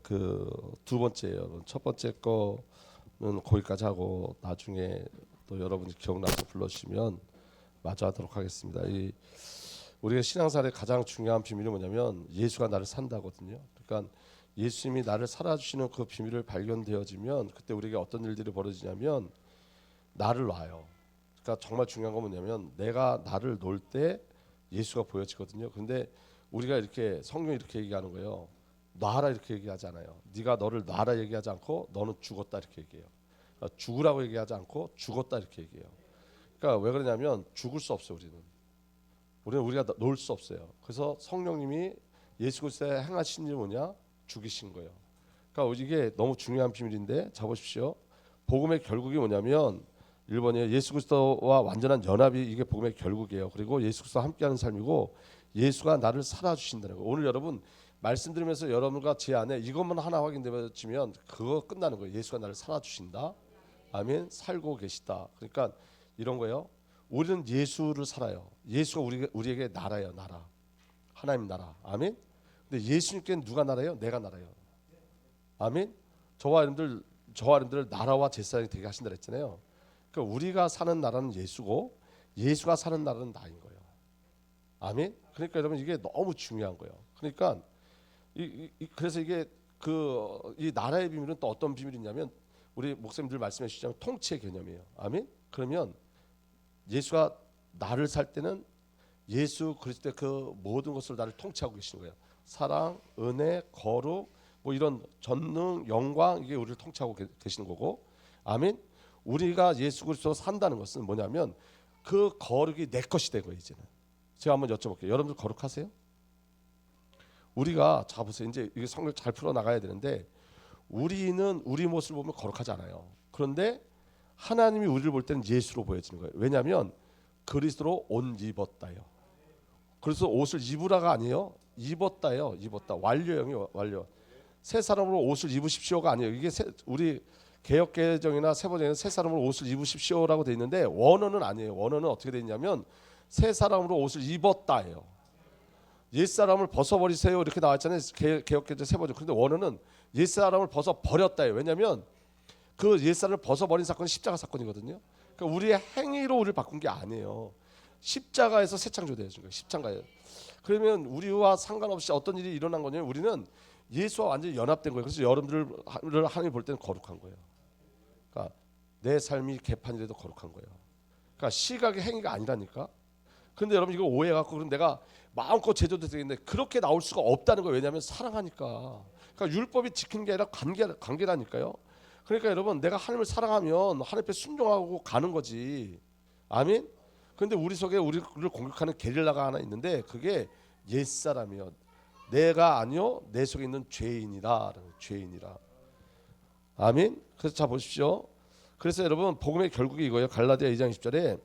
그 두 번째예요. 첫 번째 거는 거기까지 하고 나중에 또 여러분이 기억나서 불러주시면 마저 하도록 하겠습니다. 우리가 신앙생활의 가장 중요한 비밀이 뭐냐면 예수가 나를 산다거든요. 그러니까 예수님이 나를 살아주시는 그 비밀을 발견되어지면 그때 우리에게 어떤 일들이 벌어지냐면 나를 놔요. 그러니까 정말 중요한 건 뭐냐면 내가 나를 놓을 때 예수가 보여지거든요. 근데 우리가 이렇게 성경이 이렇게 얘기하는 거예요. 놔라 이렇게 얘기하지 않아요. 네가 너를 놔라 얘기하지 않고 너는 죽었다 이렇게 얘기해요. 그러니까 죽으라고 얘기하지 않고 죽었다 이렇게 얘기해요. 그러니까 왜 그러냐면 죽을 수 없어요. 우리는 우리가 놓을 수 없어요. 그래서 성령님이 예수 그리스도의 행하신 일이 뭐냐? 죽이신 거예요. 그러니까 이게 너무 중요한 비밀인데 자 보십시오. 복음의 결국이 뭐냐면 1번이에요. 예수 그리스도와 완전한 연합이 이게 복음의 결국이에요. 그리고 예수 그리스도와 함께하는 삶이고 예수가 나를 살아주신다는 거예요. 오늘 여러분 말씀 들으면서 여러분과 제 안에 이것만 하나 확인되면 그거 끝나는 거예요. 예수가 나를 살아주신다. 아멘. 살고 계시다. 그러니까 이런 거예요. 우리는 예수를 살아요. 예수가 우리에게 나라예요. 나라. 하나님 나라. 아멘. 근데 예수님께는 누가 나라예요? 내가 나라예요. 아멘. 저와 여러분들 나라와 제사장이 되게 하신다 그랬잖아요. 그러니까 우리가 사는 나라는 예수고 예수가 사는 나라는 나인 거예요. 아멘. 그러니까 여러분 이게 너무 중요한 거예요. 그러니까 그래서 이게 이 나라의 비밀은 또 어떤 비밀이냐면 우리 목사님들 말씀해 주시자면 통치의 개념이에요. 아멘. 그러면 예수가 나를 살 때는 예수 그리스도의 그 모든 것을 나를 통치하고 계시는 거예요. 사랑, 은혜, 거룩, 뭐 이런 전능, 영광 이게 우리를 통치하고 계시는 거고, 아멘. 우리가 예수 그리스도 산다는 것은 뭐냐면 그 거룩이 내 것이 되고 이제는 제가 한번 여쭤볼게요. 여러분들 거룩하세요? 우리가 자 보세요. 이제 이게 성경 잘 풀어 나가야 되는데 우리는 우리 모습을 보면 거룩하지 않아요. 그런데 하나님이 우리를 볼 때는 예수로 보여지는 거예요. 왜냐하면 그리스도로 옷 입었다요. 그래서 옷을 입으라가 아니에요. 입었다요. 입었다. 완료형이요. 완료. 새 사람으로 옷을 입으십시오가 아니에요. 이게 우리 개역개정이나 세번역에는 새 사람으로 옷을 입으십시오라고 돼 있는데 원어는 아니에요. 원어는 어떻게 돼 있냐면 새 사람으로 옷을 입었다예요. 옛사람을 벗어버리세요 이렇게 나왔잖아요. 개역개정 세번역. 그런데 원어는 옛사람을 벗어버렸다예요. 왜냐하면 그 옛사람을 벗어버린 사건은 십자가 사건이거든요. 그러니까 우리의 행위로 우리를 바꾼 게 아니에요. 십자가에서 새 창조되어진 거예요. 십자가에. 그러면 우리와 상관없이 어떤 일이 일어난 거냐면 우리는 예수와 완전히 연합된 거예요. 그래서 여러분들을 하나님 볼 때는 거룩한 거예요. 그러니까 내 삶이 개판이라도 거룩한 거예요. 그러니까 시각의 행위가 아니라니까. 근데 여러분 이거 오해해갖고 그럼 내가 마음껏 제조도 되겠는데 그렇게 나올 수가 없다는 거예요. 왜냐하면 사랑하니까. 그러니까 율법이 지키는 게 아니라 관계라니까요. 그러니까 여러분 내가 하나님을 사랑하면 하나님 앞에 순종하고 가는 거지. 아멘. 그런데 우리 속에 우리를 공격하는 게릴라가 하나 있는데 그게 옛사람이요. 내가 아니요 내 속에 있는 죄인이라. 죄인이라. 아멘. 그래서 자 보십시오. 그래서 여러분 복음의 결국이 이거예요. 갈라디아 2장 10절에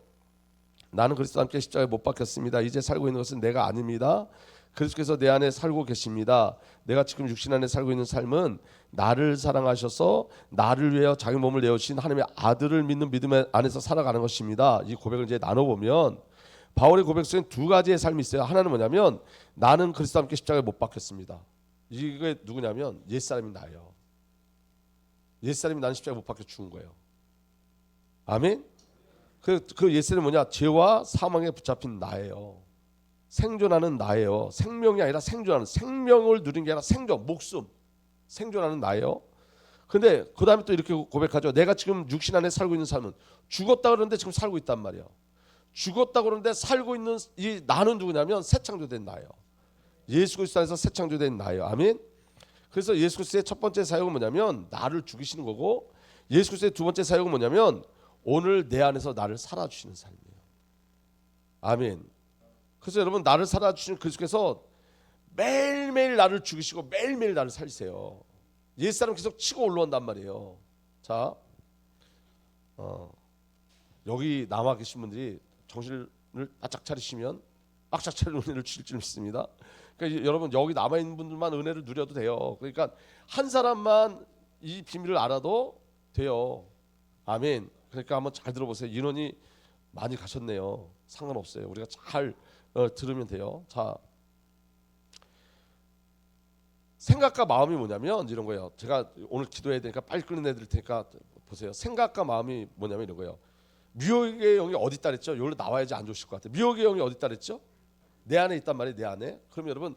나는 그리스도와 함께 십자가에 못 박혔습니다. 이제 살고 있는 것은 내가 아닙니다. 그리스도께서 내 안에 살고 계십니다. 내가 지금 육신 안에 살고 있는 삶은 나를 사랑하셔서 나를 위하여 자기 몸을 내어주신 하나님의 아들을 믿는 믿음 안에서 살아가는 것입니다. 이 고백을 이제 나눠보면 바울의 고백 속에 두 가지의 삶이 있어요. 하나는 뭐냐면 나는 그리스도와 함께 십자가에 못 박혔습니다. 이게 누구냐면 옛사람이 나예요. 옛사람이 나는 십자가에 못 박혀 죽은 거예요. 아멘. 그 옛사람이 뭐냐? 죄와 사망에 붙잡힌 나예요. 생존하는 나예요. 생명이 아니라 생존하는, 생명을 누린 게 아니라 생존, 목숨, 생존하는 나예요. 근데 그 다음에 또 이렇게 고백하죠. 내가 지금 육신 안에 살고 있는 삶은 죽었다 그러는데 지금 살고 있단 말이야. 죽었다 그러는데 살고 있는 이 나는 누구냐면 새 창조된 나예요. 예수 그리스도 안에서 새 창조된 나예요. 아멘. 그래서 예수 그리스도의 첫 번째 사역은 뭐냐면 나를 죽이시는 거고, 예수 그리스도의 두 번째 사역은 뭐냐면 오늘 내 안에서 나를 살아주시는 삶이에요. 아멘. 그래서 여러분 나를 살아주시는 그리스도께서 매일매일 나를 죽이시고 매일매일 나를 살리세요. 옛사람 계속 치고 올라온단 말이에요. 자, 여기 남아 계신 분들이 정신을 바짝 차리시면 바짝 차리는 은혜를 주실 줄 믿습니다. 그러니까 여러분 여기 남아 있는 분들만 은혜를 누려도 돼요. 그러니까 한 사람만 이 비밀을 알아도 돼요. 아멘. 그러니까 한번 잘 들어보세요. 인원이 많이 가셨네요. 상관없어요. 우리가 잘 들으면 돼요. 자, 생각과 마음이 뭐냐면 이런 거예요. 제가 오늘 기도해야 되니까 빨리 끝내드릴 테니까 보세요. 생각과 마음이 뭐냐면 이런 거예요. 미혹의 영이 어디 있다 그랬죠? 여기로 나와야지 안 좋으실 것 같아요. 미혹의 영이 어디 있다 그랬죠? 내 안에 있단 말이에요. 내 안에. 그럼 여러분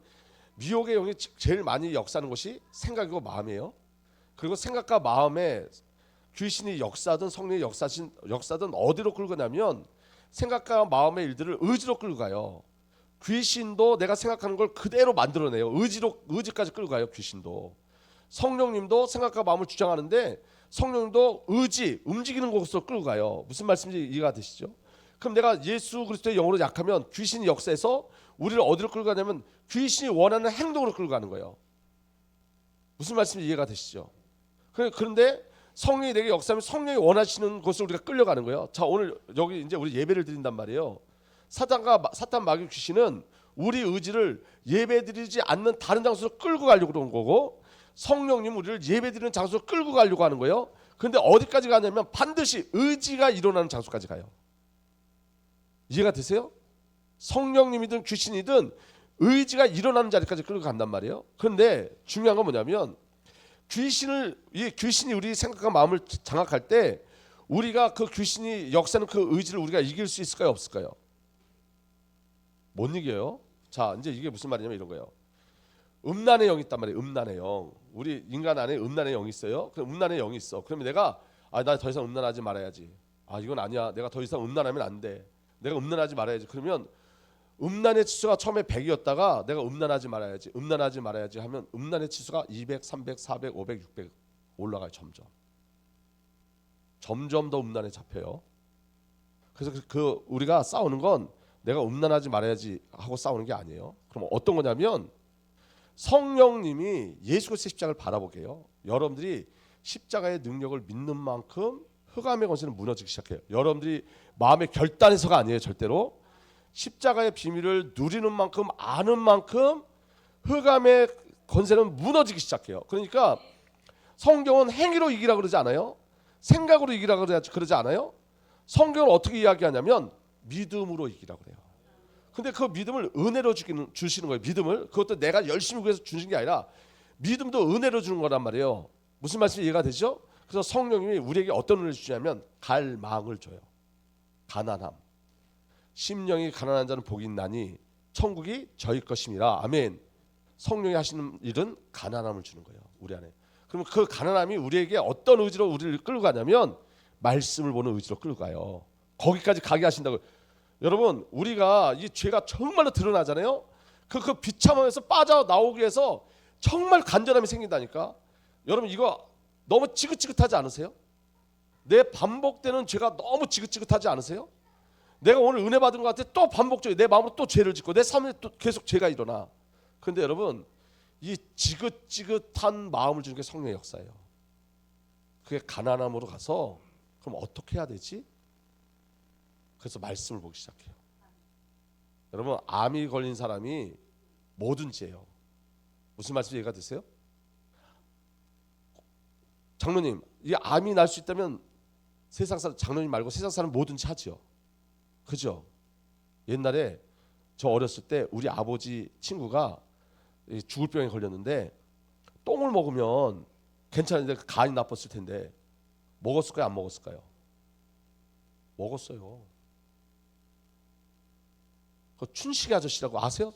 미혹의 영이 제일 많이 역사하는 것이 생각이고 마음이에요. 그리고 생각과 마음에 귀신이 역사든 성령이 역사든 어디로 끌고 가냐면 생각과 마음의 일들을 의지로 끌고 가요. 귀신도 내가 생각하는 걸 그대로 만들어내요. 의지까지 끌고 가요. 귀신도. 성령님도 생각과 마음을 주장하는데 성령님도 의지, 움직이는 곳으로 끌고 가요. 무슨 말씀인지 이해가 되시죠? 그럼 내가 예수 그리스도의 영으로 약하면 귀신이 역사해서 우리를 어디로 끌고 가냐면 귀신이 원하는 행동으로 끌고 가는 거예요. 무슨 말씀인지 이해가 되시죠? 그런데 성령이 내게 역사하면 성령이 원하시는 곳으로 우리가 끌려가는 거예요. 자, 오늘 여기 이제 우리 예배를 드린단 말이에요. 사탄 마귀 귀신은 우리 의지를 예배드리지 않는 다른 장소로 끌고 가려고 그러는 거고 성령님 우리를 예배드리는 장소로 끌고 가려고 하는 거예요. 그런데 어디까지 가냐면 반드시 의지가 일어나는 장소까지 가요. 이해가 되세요? 성령님이든 귀신이든 의지가 일어나는 자리까지 끌고 간단 말이에요. 그런데 중요한 건 뭐냐면 귀신이 우리 생각과 마음을 장악할 때 우리가 그 귀신이 역사하는 그 의지를 우리가 이길 수 있을까요? 없을까요? 못 이겨요. 자, 이제 이게 무슨 말이냐면 이런 거예요. 음란의 영이 있단 말이에요. 음란의 영. 우리 인간 안에 음란의 영이 있어요. 그럼 음란의 영이 있어. 그러면 내가 나 더 이상 음란하지 말아야지. 이건 아니야. 내가 더 이상 음란하면 안 돼. 내가 음란하지 말아야지. 그러면 음란의 치수가 처음에 100이었다가 내가 음란하지 말아야지 하면 음란의 치수가 200, 300, 400, 500, 600 올라가요. 점점 더 음란에 잡혀요. 그래서 우리가 싸우는 건 내가 음란하지 말아야지 하고 싸우는 게 아니에요. 그럼 어떤 거냐면 성령님이 예수 그리스도의 십자가를 바라보게 해요. 여러분들이 십자가의 능력을 믿는 만큼 흑암의 권세는 무너지기 시작해요. 여러분들이 마음의 결단에서가 아니에요. 절대로. 십자가의 비밀을 누리는 만큼 아는 만큼 흑암의 권세는 무너지기 시작해요. 그러니까 성경은 행위로 이기라 그러지 않아요. 생각으로 이기라 그러지 않아요. 성경을 어떻게 이야기하냐면 믿음으로 이기라 그래요. 근데 그 믿음을 은혜로 주시는 거예요. 믿음을. 그것도 내가 열심히 구해서 주신 게 아니라 믿음도 은혜로 주는 거란 말이에요. 무슨 말씀이 이해가 되죠? 그래서 성령님이 우리에게 어떤 은혜를 주냐면 갈망을 줘요. 가난함. 심령이 가난한 자는 복이 있나니 천국이 저희 것임이라. 아멘. 성령이 하시는 일은 가난함을 주는 거예요. 우리 안에. 그러면 그 가난함이 우리에게 어떤 의지로 우리를 끌고 가냐면 말씀을 보는 의지로 끌고 가요. 거기까지 가게 하신다고요. 여러분 우리가 이 죄가 정말로 드러나잖아요. 그 비참함에서 빠져나오기 위해서 정말 간절함이 생긴다니까. 여러분 이거 너무 지긋지긋하지 않으세요? 내 반복되는 죄가 너무 지긋지긋하지 않으세요? 내가 오늘 은혜 받은 것 같아 또 반복적으로 내 마음으로 또 죄를 짓고 내 삶에 또 계속 죄가 일어나. 그런데 여러분 이 지긋지긋한 마음을 주는 게 성령의 역사예요. 그게 가난함으로 가서 그럼 어떻게 해야 되지? 그래서 말씀을 보기 시작해요. 여러분 암이 걸린 사람이 뭐든지 해요. 무슨 말씀이 이해가 되세요? 장로님 이 암이 날 수 있다면 세상 사람 장로님 말고 세상 사람 뭐든지 하지요. 그죠? 옛날에 저 어렸을 때 우리 아버지 친구가 죽을 병에 걸렸는데 똥을 먹으면 괜찮은데 간이 나빴을 텐데 먹었을까요? 안 먹었을까요? 먹었어요. 그 춘식이 아저씨라고 아세요?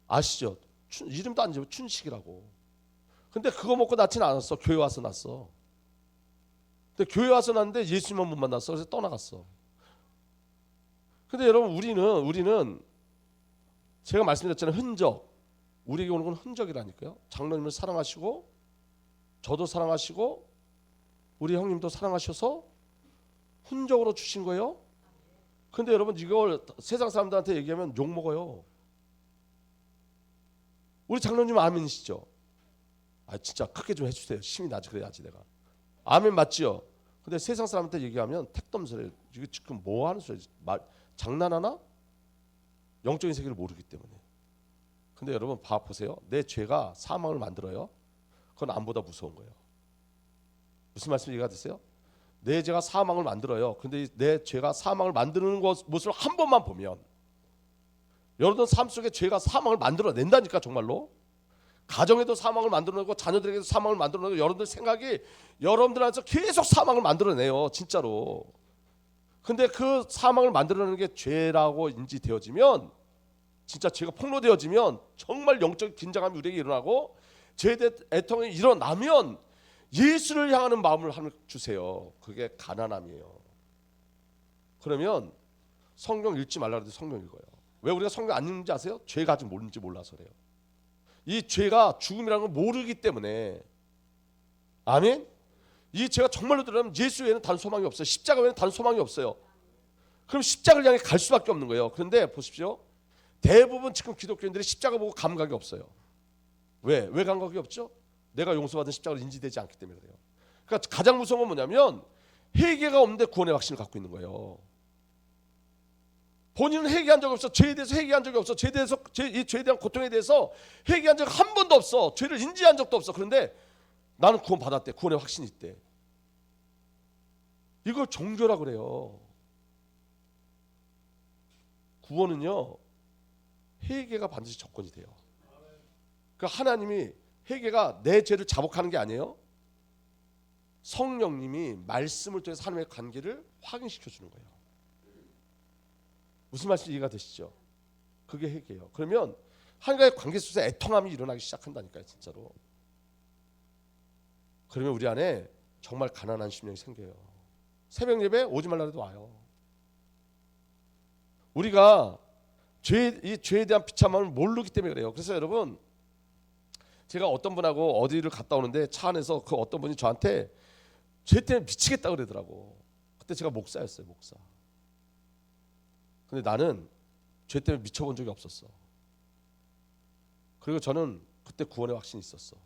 아시죠? 이름도 안 지워 춘식이라고. 근데 그거 먹고 낫지는 않았어. 교회 와서 났어. 근데 교회 와서 났는데 예수님만 못 만났어. 그래서 떠나갔어. 근데 여러분 우리는 제가 말씀드렸잖아요. 흔적. 우리에게 오는 건 흔적이라니까요. 장로님을 사랑하시고 저도 사랑하시고 우리 형님도 사랑하셔서 흔적으로 주신 거예요. 근데 여러분 이걸 세상 사람들한테 얘기하면 욕먹어요. 우리 장로님 아멘이시죠? 진짜 크게 좀 해주세요. 힘이 나지 그래야지 내가. 아멘 맞지요? 근데 세상 사람한테 얘기하면 택덤소리. 이게 지금 뭐 하는 소리? 장난하나? 영적인 세계를 모르기 때문에. 근데 여러분 보세요. 내 죄가 사망을 만들어요. 그건 암보다 무서운 거예요. 무슨 말씀 이해가 되세요? 내 죄가 사망을 만들어요. 근데 내 죄가 사망을 만드는 모습을 한 번만 보면 여러분 삶 속에 죄가 사망을 만들어낸다니까 정말로. 가정에도 사망을 만들어내고 자녀들에게도 사망을 만들어내고 여러분들 생각이 여러분들 안에서 계속 사망을 만들어내요. 진짜로. 근데 그 사망을 만들어내는 게 죄라고 인지되어지면, 진짜 죄가 폭로되어지면 정말 영적 긴장감이 우리에게 일어나고 죄에 대한 애통이 일어나면 예수를 향하는 마음을 주세요. 그게 가난함이에요. 그러면 성경 읽지 말라 그래도 성경 읽어요. 왜 우리가 성경 안 읽는지 아세요? 죄가 아직 뭔지 몰라서 그래요. 이 죄가 죽음이라는 걸 모르기 때문에. 아멘. 이 죄가 정말로 들어가면 예수 외에는 다른 소망이 없어요. 십자가 외에는 다른 소망이 없어요. 그럼 십자가를 향해 갈 수밖에 없는 거예요. 그런데 보십시오. 대부분 지금 기독교인들이 십자가 보고 감각이 없어요. 왜 감각이 없죠? 내가 용서받은 십자가를 인지되지 않기 때문에 그래요. 그러니까 가장 무서운 건 뭐냐면 회개가 없는데 구원의 확신을 갖고 있는 거예요. 본인은 회개한 적이 없어. 죄에 대해서 회개한 적이 없어. 죄에 대한 고통에 대해서 회개한 적 한 번도 없어. 죄를 인지한 적도 없어. 그런데 나는 구원 받았대. 구원의 확신이 있대. 이걸 종교라 그래요. 구원은요, 회개가 반드시 조건이 돼요. 그러니까 하나님이 회개가 내 죄를 자복하는 게 아니에요. 성령님이 말씀을 통해서 하나님의 관계를 확인시켜 주는 거예요. 무슨 말씀인지 이해가 되시죠? 그게 회개예요. 그러면 하나님과의 관계 속에서 애통함이 일어나기 시작한다니까요. 진짜로. 그러면 우리 안에 정말 가난한 심령이 생겨요. 새벽 예배 오지 말라 해도 와요. 우리가 이 죄에 대한 비참함을 모르기 때문에 그래요. 그래서 여러분, 제가 어떤 분하고 어디를 갔다 오는데 차 안에서 그 어떤 분이 저한테 죄 때문에 미치겠다 그러더라고. 그때 제가 목사였어요. 목사. 근데 나는 죄 때문에 미쳐본 적이 없었어. 그리고 저는 그때 구원의 확신이 있었어.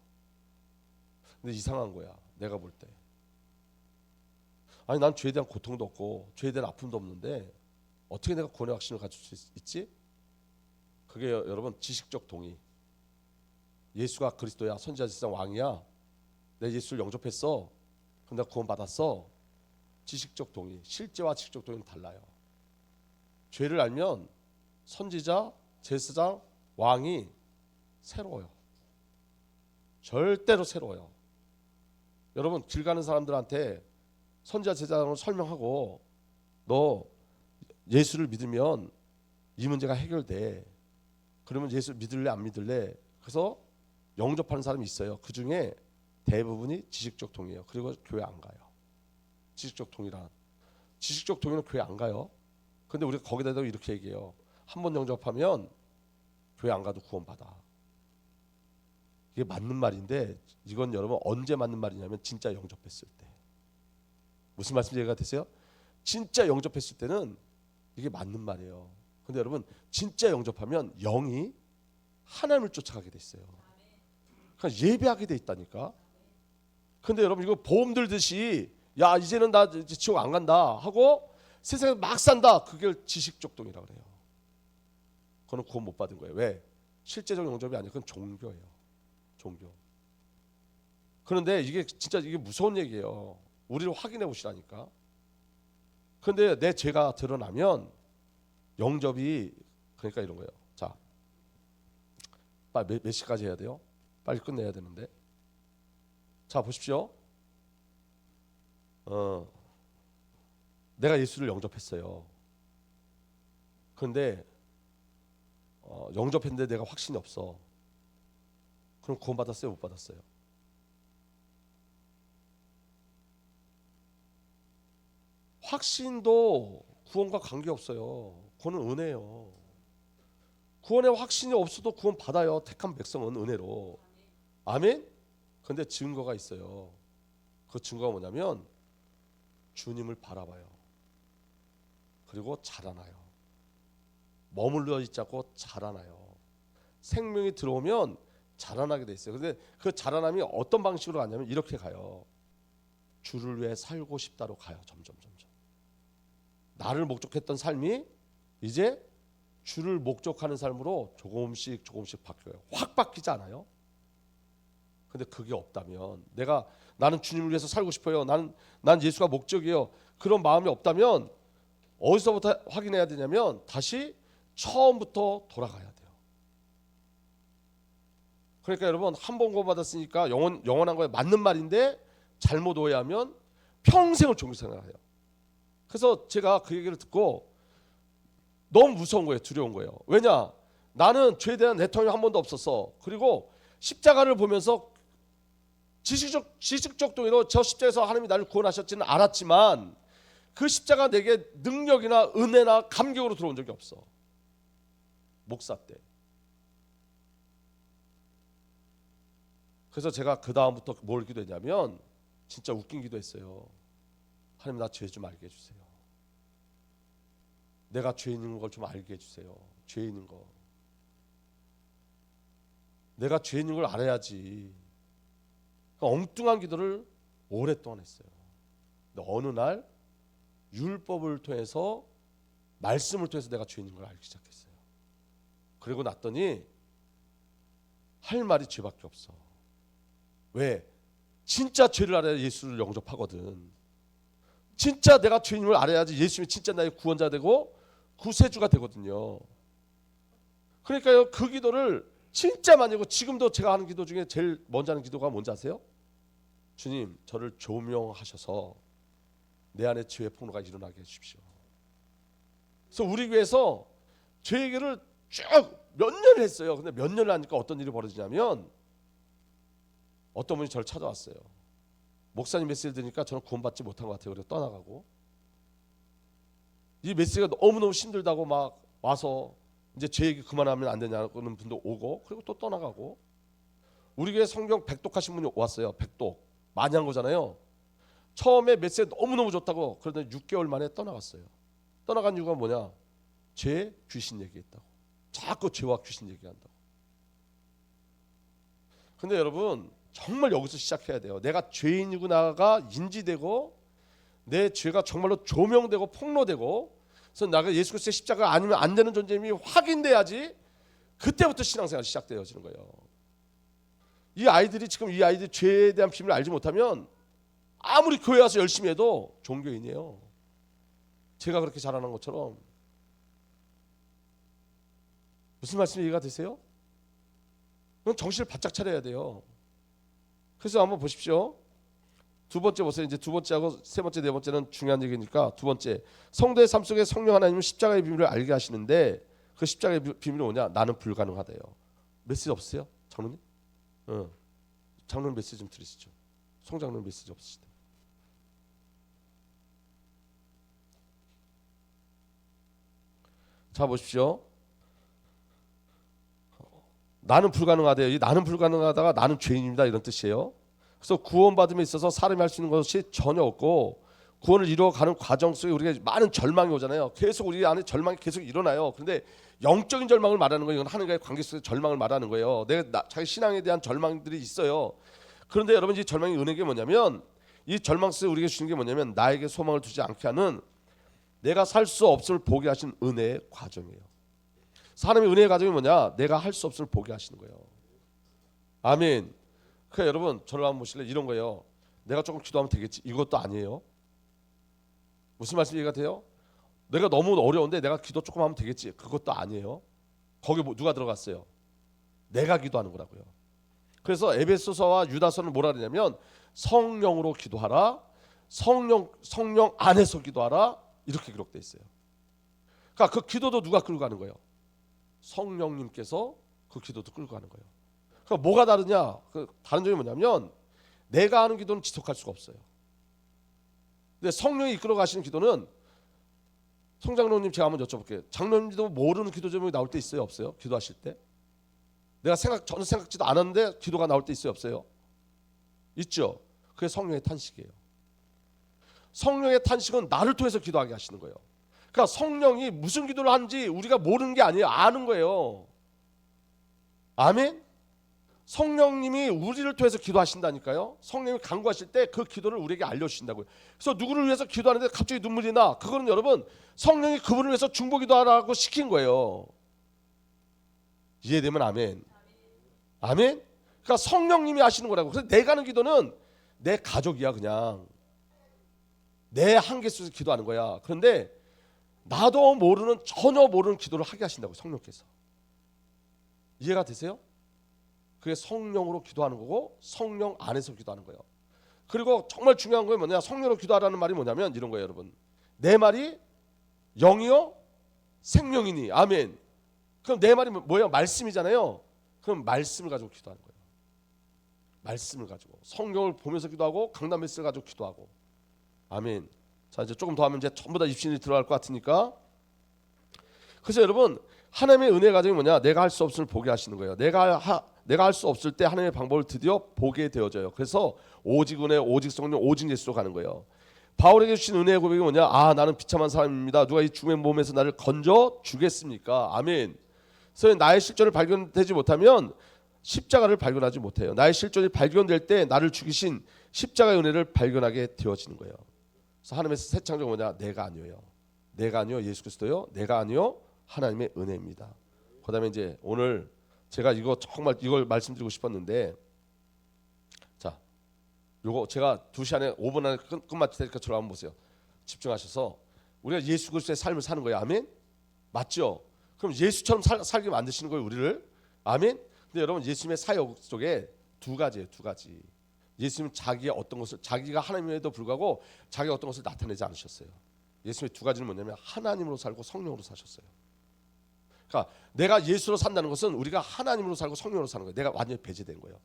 근데 이상한 거야. 내가 볼 때. 아니 난 죄에 대한 고통도 없고 죄에 대한 아픔도 없는데 어떻게 내가 구원의 확신을 가질 수 있지? 그게 여러분 지식적 동의. 예수가 그리스도야, 선지자 제사장 왕이야. 내 예수를 영접했어. 그럼 내가 구원 받았어. 지식적 동의. 실제와 지식적 동의는 달라요. 죄를 알면 선지자, 제사장, 왕이 새로워요. 절대로 새로워요. 여러분 길 가는 사람들한테 선지자, 제사장을 설명하고 너 예수를 믿으면 이 문제가 해결돼. 그러면 예수 믿을래 안 믿을래? 그래서 영접하는 사람이 있어요. 그 중에 대부분이 지식적 동의예요. 그리고 교회 안 가요. 지식적 동의는 교회 안 가요. 근데 우리가 거기다 이렇게 얘기해요. 한 번 영접하면 교회 안 가도 구원 받아. 이게 맞는 말인데 이건 여러분 언제 맞는 말이냐면 진짜 영접했을 때. 무슨 말씀인지 이해가 되세요? 진짜 영접했을 때는 이게 맞는 말이에요. 근데 여러분 진짜 영접하면 영이 하나님을 쫓아가게 돼 있어요. 그러니까 예배하게 돼 있다니까. 근데 여러분 이거 보험 들듯이 야 이제는 나 지옥 안 간다 하고 세상에 막 산다. 그게 지식적 동의라고 그래요. 그거는 구원 못 받은 거예요. 왜? 실제적 영접이 아니고 그건 종교예요. 종교. 그런데 이게 진짜 이게 무서운 얘기예요. 우리를 확인해 보시라니까. 그런데 내 죄가 드러나면 영접이 그러니까 이런 거예요. 자, 빨리 몇 시까지 해야 돼요? 빨리 끝내야 되는데. 자 보십시오. 내가 예수를 영접했어요. 그런데 영접했는데 내가 확신이 없어. 그럼 구원 받았어요? 못 받았어요? 확신도 구원과 관계없어요. 그거는 은혜예요. 구원의 확신이 없어도 구원 받아요. 택한 백성은 은혜로. 아멘? 근데 증거가 있어요. 그 증거가 뭐냐면 주님을 바라봐요. 그리고 자라나요. 머물러 있지 않고 자라나요. 생명이 들어오면 자라나게 돼 있어요. 근데 그 자라남이 어떤 방식으로 가냐면 이렇게 가요. 주를 위해 살고 싶다로 가요. 점점. 나를 목적했던 삶이 이제 주를 목적하는 삶으로 조금씩 바뀌어요. 확 바뀌지 않아요? 근데 그게 없다면 나는 주님을 위해서 살고 싶어요. 난 예수가 목적이에요. 그런 마음이 없다면 어디서부터 확인해야 되냐면 다시 처음부터 돌아가야 돼요. 그러니까 여러분 한 번 구원받았으니까 영원한 거에 맞는 말인데 잘못 오해하면 평생을 종교생활해요. 그래서 제가 그 얘기를 듣고 너무 무서운 거예요. 두려운 거예요. 왜냐? 나는 죄에 대한 내통이 한 번도 없었어. 그리고 십자가를 보면서 지식적 동의로 저 십자가에서 하나님이 나를 구원하셨지는 알았지만 그 십자가 내게 능력이나 은혜나 감격으로 들어온 적이 없어. 목사 때. 그래서 제가 그 다음부터 뭘 기도했냐면 진짜 웃긴 기도했어요. 하나님 나 죄 좀 알게 해주세요. 내가 죄 있는 걸 좀 알게 해주세요. 죄 있는 거. 내가 죄 있는 걸 알아야지. 그러니까 엉뚱한 기도를 오랫동안 했어요. 근데 어느 날 율법을 통해서 말씀을 통해서 내가 죄 있는 걸 알기 시작했어요. 그리고 났더니 할 말이 죄밖에 없어. 왜? 진짜 죄를 알아야 예수를 영접하거든. 진짜 내가 죄인을 알아야지 예수님이 진짜 나의 구원자 되고 구세주가 되거든요. 그러니까요 그 기도를 진짜 많이 하고 지금도 제가 하는 기도 중에 제일 먼저 하는 기도가 뭔지 아세요? 주님 저를 조명하셔서 내 안에 죄의 폭로가 일어나게 해주십시오. 그래서 우리 교회에서 죄 얘기를 쭉 몇 년을 했어요. 근데 몇 년을 하니까 어떤 일이 벌어지냐면 어떤 분이 저를 찾아왔어요. 목사님 메시지를 들으니까 저는 구원받지 못한 것 같아요. 그래서 떠나가고 이 메시지가 너무너무 힘들다고 막 와서 이제 제 얘기 그만하면 안 되냐는 분도 오고 그리고 또 떠나가고 우리 교회 성경 백독하신 분이 왔어요. 백독 많이 한 거잖아요. 처음에 메시지가 너무너무 좋다고 그러더니 6개월 만에 떠나갔어요. 떠나간 이유가 뭐냐? 죄, 귀신 얘기했다고. 자꾸 죄와 귀신 얘기한다고. 근데 여러분 정말 여기서 시작해야 돼요. 내가 죄인이구나가 인지되고 내 죄가 정말로 조명되고 폭로되고 그래서 나가 예수 그리스도의 십자가 아니면 안 되는 존재임이 확인돼야지 그때부터 신앙생활이 시작되어지는 거예요. 이 아이들이 죄에 대한 비밀을 알지 못하면 아무리 교회 와서 열심히 해도 종교인이에요. 제가 그렇게 자라난 것처럼. 무슨 말씀이 이해가 되세요? 그럼 정신을 바짝 차려야 돼요. 그래서 한번 보십시오. 두 번째 보세요. 이제 두 번째하고 세 번째, 네 번째는 중요한 얘기니까 두 번째 성도의 삶 속에 성령 하나님은 십자가의 비밀을 알게 하시는데 그 십자가의 비밀이 뭐냐? 나는 불가능하대요. 메시지 없으세요? 장로님? 장로님 메시지 좀 들으시죠. 송장로님 메시지 없으시대. 자 보십시오. 나는 불가능하대요. 이 나는 불가능하다가 나는 죄인입니다 이런 뜻이에요. 그래서 구원받음에 있어서 사람이 할 수 있는 것이 전혀 없고 구원을 이루어가는 과정 속에 우리가 많은 절망이 오잖아요. 계속 우리 안에 절망이 계속 일어나요. 그런데 영적인 절망을 말하는 거예요. 이건 하나님과의 관계 속의 절망을 말하는 거예요. 내가 자기 신앙에 대한 절망들이 있어요. 그런데 여러분 이 절망의 은혜가 뭐냐면 이 절망 속에 우리에게 주는 게 뭐냐면 나에게 소망을 두지 않게 하는 내가 살 수 없음을 보게 하신 은혜의 과정이에요. 하나님의 은혜의 과정이 뭐냐? 내가 할 수 없음을 보게 하시는 거예요. 아멘. 그러니까 여러분 저를 한번 보실래요? 이런 거예요. 내가 조금 기도하면 되겠지. 이것도 아니에요. 무슨 말씀 이해가 돼요? 내가 너무 어려운데 내가 기도 조금 하면 되겠지. 그것도 아니에요. 거기 누가 들어갔어요? 내가 기도하는 거라고요. 그래서 에베소서와 유다서는 뭐라 그러냐면 성령으로 기도하라. 성령 안에서 기도하라. 이렇게 기록되어 있어요. 그러니까 그 기도도 누가 끌고 가는 거예요? 성령님께서 그 기도도 끌고 가는 거예요. 그러니까 뭐가 다르냐? 그 다른 점이 뭐냐면 내가 하는 기도는 지속할 수가 없어요. 근데 성령이 이끌어 가시는 기도는 송장로님 제가 한번 여쭤볼게요. 장로님도 모르는 기도 제목이 나올 때 있어요? 없어요? 기도하실 때? 내가 전혀 생각지도 않았는데 기도가 나올 때 있어요? 없어요? 있죠. 그게 성령의 탄식이에요. 성령의 탄식은 나를 통해서 기도하게 하시는 거예요. 그러니까 성령이 무슨 기도를 하는지 우리가 모르는 게 아니에요. 아는 거예요. 아멘? 성령님이 우리를 통해서 기도하신다니까요. 성령님이 간구하실 때 그 기도를 우리에게 알려주신다고요. 그래서 누구를 위해서 기도하는데 갑자기 눈물이 나. 그거는 여러분 성령이 그분을 위해서 중보기도하라고 시킨 거예요. 이해되면 아멘. 아멘? 그러니까 성령님이 하시는 거라고. 그래서 내가 하는 기도는 내 가족이야. 그냥 내 한계 속에서 기도하는 거야. 그런데 나도 전혀 모르는 기도를 하게 하신다고 성령께서. 이해가 되세요? 그게 성령으로 기도하는 거고 성령 안에서 기도하는 거예요. 그리고 정말 중요한 건 뭐냐? 성령으로 기도하라는 말이 뭐냐면 이런 거예요, 여러분. 내 말이 영이요 생명이니. 아멘. 그럼 내 말이 뭐예요? 말씀이잖아요. 그럼 말씀을 가지고 기도하는 거예요. 말씀을 가지고 성경을 보면서 기도하고 강단 메시지를 가지고 기도하고. 아멘. 자, 이제 조금 더 하면 이제 전부 다 입신이 들어갈 것 같으니까. 그래서 여러분, 하나님의 은혜 가정이 뭐냐? 내가 할 수 없음을 보게 하시는 거예요. 내가 할 수 없을 때 하나님의 방법을 드디어 보게 되어져요. 그래서 오직 은혜, 오직 성령, 오직 예수로 가는 거예요. 바울에게 주신 은혜의 고백이 뭐냐? 나는 비참한 사람입니다. 누가 이 죽음의 몸에서 나를 건져 주겠습니까? 아멘. 그래서 나의 실존을 발견되지 못하면 십자가를 발견하지 못해요. 나의 실존이 발견될 때 나를 죽이신 십자가의 은혜를 발견하게 되어지는 거예요. 그래서 하나님의 새 창조가 뭐냐? 내가 아니에요. 내가 아니요 예수 그리스도요. 내가 아니요 하나님의 은혜입니다. 그다음에 이제 오늘 제가 이거 정말 이걸 말씀드리고 싶었는데, 자, 요거 제가 2시 안에 5분 안에 끝마칠 테니까 저를 한번 보세요. 집중하셔서 우리가 예수 그리스도의 삶을 사는 거예요. 아멘. 맞죠? 그럼 예수처럼 살게 만드시는 거예요, 우리를. 아멘. 근데 여러분, 예수님의 사역 속에 두 가지예요. 예수님은 자기의 어떤 것을, 자기가 하나님에도 불구하고 자기가 어떤 것을 나타내지 않으셨어요. 예수님의 두 가지는 뭐냐면 하나님으로 살고 성령으로 사셨어요. 그러니까 내가 예수로 산다는 것은 우리가 하나님으로 살고 성령으로 사는 거예요. 내가 완전히 배제된 거예요.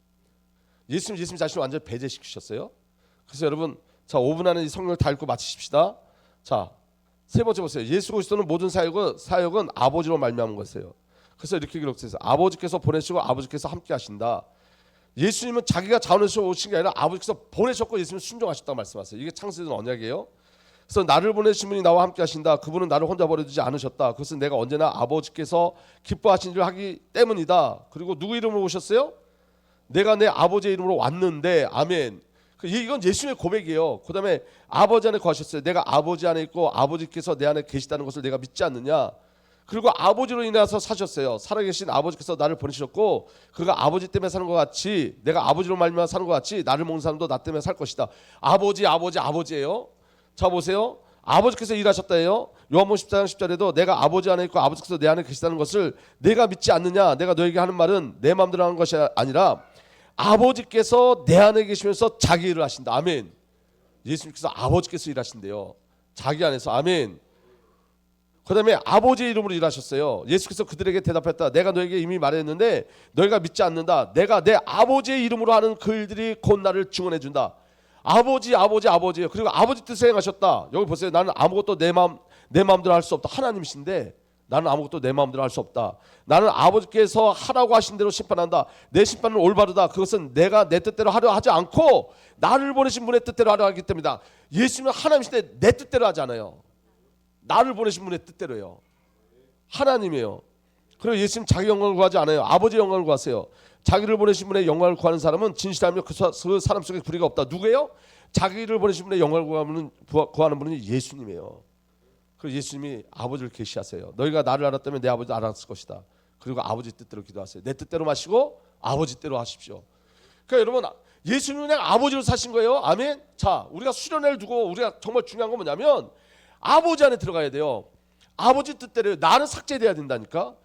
예수님 자신을 완전히 배제시키셨어요. 그래서 여러분, 자, 5분 안에 이 성령을 다 읽고 마치십시다. 자, 세 번째 보세요. 예수 그리스도는 모든 사역은 아버지로 말미암은 것이에요. 그래서 이렇게 기록되어 있어요. 아버지께서 보내시고 아버지께서 함께 하신다. 예수님은 자기가 자원해서 오신 게 아니라 아버지께서 보내셨고 예수님은 순종하셨다고 말씀하세요. 이게 창세전 언약이에요. 그래서 나를 보내신 분이 나와 함께 하신다. 그분은 나를 혼자 버려두지 않으셨다. 그것은 내가 언제나 아버지께서 기뻐하신 일을 하기 때문이다. 그리고 누구 이름으로 오셨어요? 내가 내 아버지의 이름으로 왔는데. 아멘. 이건 예수님의 고백이에요. 그 다음에 아버지 안에 거하셨어요. 내가 아버지 안에 있고 아버지께서 내 안에 계시다는 것을 내가 믿지 않느냐. 그리고 아버지로 인해서 사셨어요. 살아계신 아버지께서 나를 보내셨고 그가 아버지 때문에 사는 것 같이, 내가 아버지로 말미암아 사는 것 같이 나를 먹는 사람도 나 때문에 살 것이다. 아버지예요. 자, 보세요. 아버지께서 일하셨다예요. 요한복음 14장 10절에도 내가 아버지 안에 있고 아버지께서 내 안에 계시다는 것을 내가 믿지 않느냐. 내가 너에게 하는 말은 내 마음대로 하는 것이 아니라 아버지께서 내 안에 계시면서 자기 일을 하신다. 아멘. 예수님께서 아버지께서 일하신대요. 자기 안에서. 아멘. 그 다음에 아버지의 이름으로 일하셨어요. 예수께서 그들에게 대답했다. 내가 너에게 이미 말했는데 너희가 믿지 않는다. 내가 내 아버지의 이름으로 하는 그 일들이 곧 나를 증언해 준다. 아버지예요. 그리고 아버지 뜻을 행하셨다. 여기 보세요. 나는 아무것도 내 마음대로 할 수 없다. 하나님이신데 나는 아무것도 내 마음대로 할 수 없다. 나는 아버지께서 하라고 하신 대로 심판한다. 내 심판은 올바르다. 그것은 내가 내 뜻대로 하려 하지 않고 나를 보내신 분의 뜻대로 하려 하기 때문이다. 예수님은 하나님이신데 내 뜻대로 하지 않아요. 나를 보내신 분의 뜻대로요. 하나님이에요. 그리고 예수님 자기 영광을 구하지 않아요. 아버지 영광을 구하세요. 자기를 보내신 분의 영광을 구하는 사람은 진실하며 그 사람 속에 불의가 없다. 누구예요? 자기를 보내신 분의 영광을 구하는 분은 예수님이에요. 그리고 예수님이 아버지를 계시하세요. 너희가 나를 알았다면 내 아버지도 알았을 것이다. 그리고 아버지 뜻대로 기도하세요. 내 뜻대로 마시고 아버지 뜻대로 하십시오. 그러니까 여러분, 예수님은 그냥 아버지로 사신 거예요. 아멘. 자, 우리가 수련회를 두고 우리가 정말 중요한 건 뭐냐면 아버지 안에 들어가야 돼요. 아버지 뜻대로. 나는 삭제돼야 된다니까.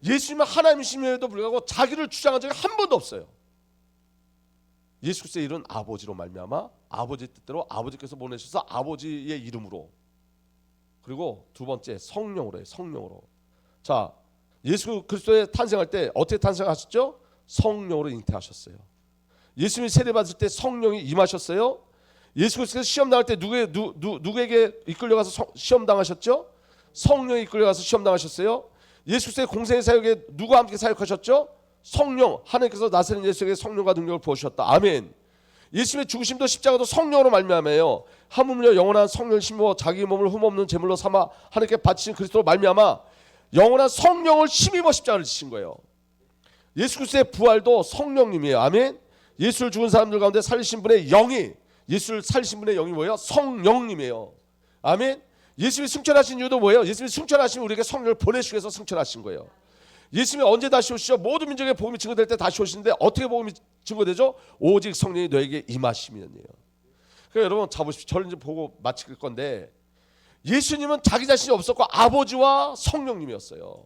예수님은 하나님이심에도 불구하고 자기를 주장한 적이 한 번도 없어요. 예수 그리스도의 일은 아버지로 말미암아 아버지 뜻대로 아버지께서 보내셔서 아버지의 이름으로, 그리고 두 번째 성령으로 해요. 성령으로. 자, 예수 그리스도의 탄생할 때 어떻게 탄생하셨죠? 성령으로 잉태하셨어요. 예수님이 세례받을 때 성령이 임하셨어요. 예수 그리스도께서 시험 당할 때 누구에게 이끌려가서 시험 당하셨죠? 성령이 이끌려가서 시험 당하셨어요. 예수 그리스도의 공생의 사역에 누가 함께 사역하셨죠? 성령. 하나님께서 나사렛 예수에게 성령과 능력을 부어주셨다. 아멘. 예수님의 죽으심도 십자가도 성령으로 말미암아요. 하물며 영원한 성령을 심어 자기 몸을 흠없는 제물로 삼아 하나님께 바치신 그리스도로 말미암아 영원한 성령을 힘입어 십자가를 지신 거예요. 예수 그리스도의 부활도 성령님이에요. 아멘. 예수를 죽은 사람들 가운데 살리신 분의 영이, 예수를 살리신 분의 영이 뭐예요? 성령님이에요. 아멘. 예수님이 승천하신 이유도 뭐예요? 예수님이 승천하시면 우리에게 성령을 보내시기 위해서 승천하신 거예요. 예수님이 언제 다시 오시죠? 모든 민족의 복음이 증거될 때 다시 오시는데 어떻게 복음이 증거되죠? 오직 성령이 너에게 임하시면이에요. 그러니까 여러분 자보십시오. 저를 이제 보고 마칠 건데, 예수님은 자기 자신이 없었고 아버지와 성령님이었어요.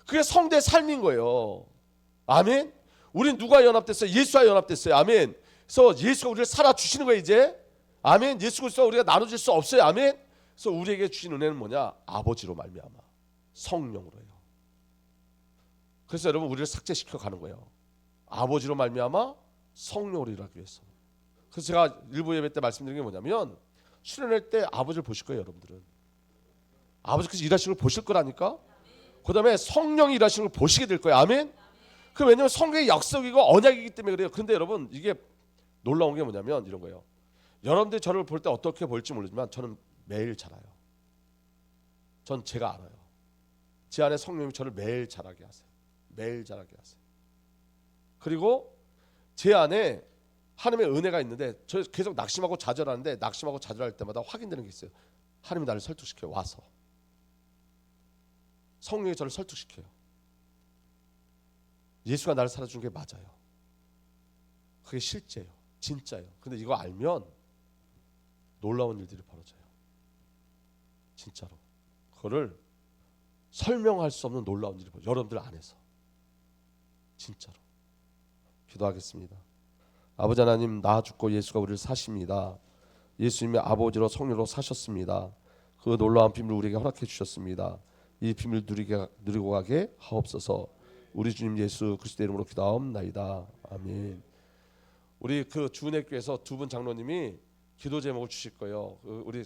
그게 성대 삶인 거예요. 아멘. 우린 누가 연합됐어요? 예수와 연합됐어요. 아멘. 그래서 예수가 우리를 살아 주시는 거예요 이제. 아멘. 예수 그리스도와 우리가 나눠질 수 없어요. 아멘. 그래서 우리에게 주신 은혜는 뭐냐? 아버지로 말미암아 성령으로요. 그래서 여러분 우리를 삭제시켜 가는 거예요. 아버지로 말미암아 성령으로 일하기 위해서. 그래서 제가 일부 예배 때 말씀드린 게 뭐냐면 수련회 때 아버지를 보실 거예요 여러분들은. 아버지께서 일하시는 걸 보실 거라니까. 그 다음에 성령이 일하시는 걸 보시게 될 거예요. 아멘. 그 왜냐면 성령의 약속이고 언약이기 때문에 그래요. 그런데 여러분 이게 놀라운 게 뭐냐면 이런 거예요. 여러분들이 저를 볼 때 어떻게 볼지 모르지만 저는 매일 자라요. 전 제가 알아요. 제 안에 성령님이 저를 매일 자라게 하세요. 매일 자라게 하세요. 그리고 제 안에 하나님의 은혜가 있는데 저 계속 낙심하고 좌절하는데 낙심하고 좌절할 때마다 확인되는 게 있어요. 하나님이 나를 설득시켜요. 와서 성령이 저를 설득시켜요. 예수가 나를 살아준 게 맞아요. 그게 실제예요. 진짜예요. 근데 이거 알면 놀라운 일들이 벌어져요. 진짜로. 그거를 설명할 수 없는 놀라운 일이 벌어져요. 여러분들 안에서. 진짜로. 기도하겠습니다. 아버지 하나님, 나 죽고 예수가 우리를 사십니다. 예수님이 아버지로 성령으로 사셨습니다. 그 놀라운 비밀을 우리에게 허락해 주셨습니다. 이 비밀을 누리고 가게 하옵소서. 우리 주님 예수 그리스도의 이름으로 기도하옵나이다. 아멘. 우리 그 주은혜 교회에서 두 분 장로님이 기도 제목을 주실 거예요. 우리